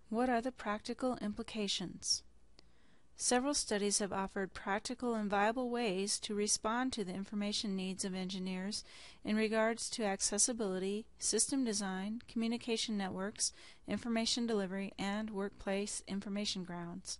What are the practical implications? Several studies have offered practical and viable ways to respond to the information needs of engineers in regards to accessibility, system design, communication networks, information delivery, and workplace information grounds.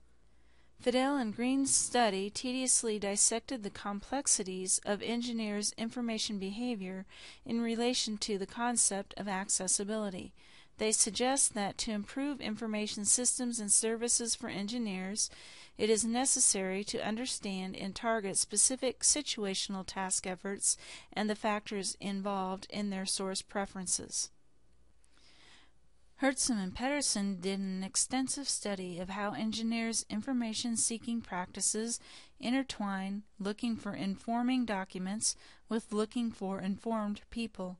Fidel and Green's study tediously dissected the complexities of engineers' information behavior in relation to the concept of accessibility. They suggest that to improve information systems and services for engineers, it is necessary to understand and target specific situational task efforts and the factors involved in their source preferences. Hertzum and Pedersen did an extensive study of how engineers' information-seeking practices intertwine looking for informing documents with looking for informed people.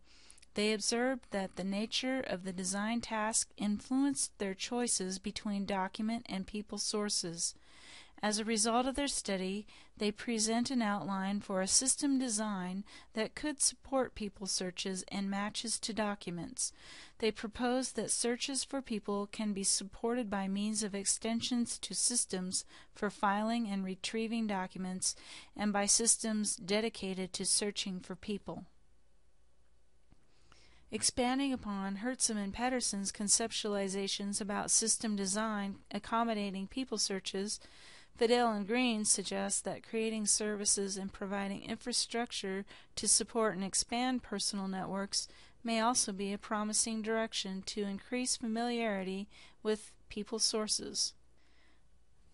They observed that the nature of the design task influenced their choices between document and people sources. As a result of their study, they present an outline for a system design that could support people searches and matches to documents. They propose that searches for people can be supported by means of extensions to systems for filing and retrieving documents and by systems dedicated to searching for people. Expanding upon Hertzum and Pedersen's conceptualizations about system design accommodating people searches, Fidel and Green suggest that creating services and providing infrastructure to support and expand personal networks may also be a promising direction to increase familiarity with people sources.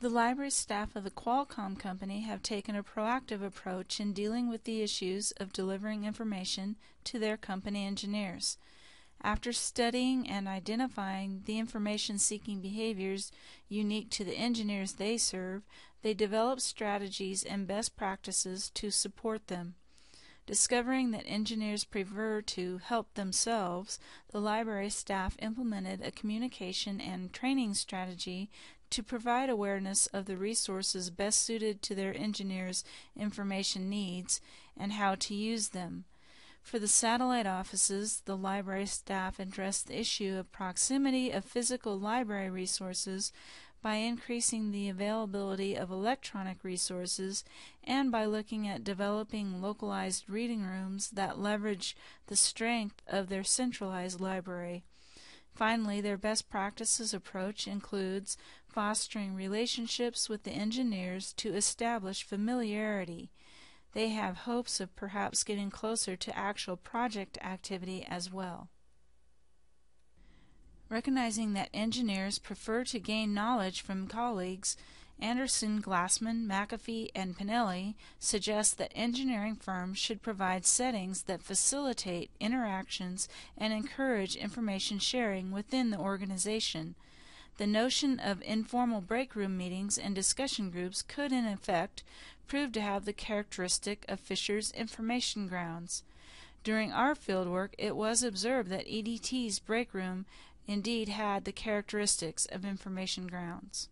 The library staff of the Qualcomm Company have taken a proactive approach in dealing with the issues of delivering information to their company engineers. After studying and identifying the information-seeking behaviors unique to the engineers they serve, they develop strategies and best practices to support them. Discovering that engineers prefer to help themselves, the library staff implemented a communication and training strategy to provide awareness of the resources best suited to their engineers' information needs and how to use them. For the satellite offices, the library staff addressed the issue of proximity of physical library resources by increasing the availability of electronic resources and by looking at developing localized reading rooms that leverage the strength of their centralized library. Finally, their best practices approach includes fostering relationships with the engineers to establish familiarity. They have hopes of perhaps getting closer to actual project activity as well. Recognizing that engineers prefer to gain knowledge from colleagues, Anderson, Glassman, McAfee, and Pinelli suggest that engineering firms should provide settings that facilitate interactions and encourage information sharing within the organization. The notion of informal break room meetings and discussion groups could, in effect, prove to have the characteristic of Fisher's information grounds. During our fieldwork, it was observed that EDT's break room indeed had the characteristics of information grounds.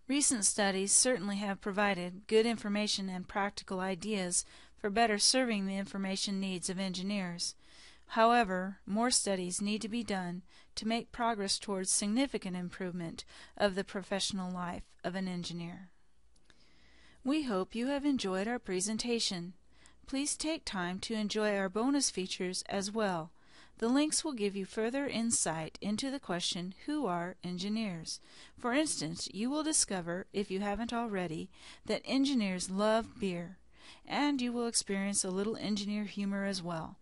Recent studies certainly have provided good information and practical ideas for better serving the information needs of engineers. However, more studies need to be done to make progress towards significant improvement of the professional life of an engineer. We hope you have enjoyed our presentation. Please take time to enjoy our bonus features as well. The links will give you further insight into the question, who are engineers? For instance, you will discover, if you haven't already, that engineers love beer, and you will experience a little engineer humor as well.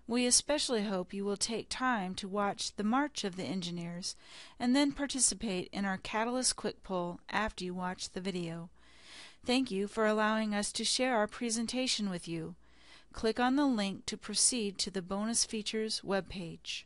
We especially hope you will take time to watch the March of the Engineers and then participate in our Catalyst Quick Poll after you watch the video. Thank you for allowing us to share our presentation with you. Click on the link to proceed to the Bonus Features webpage.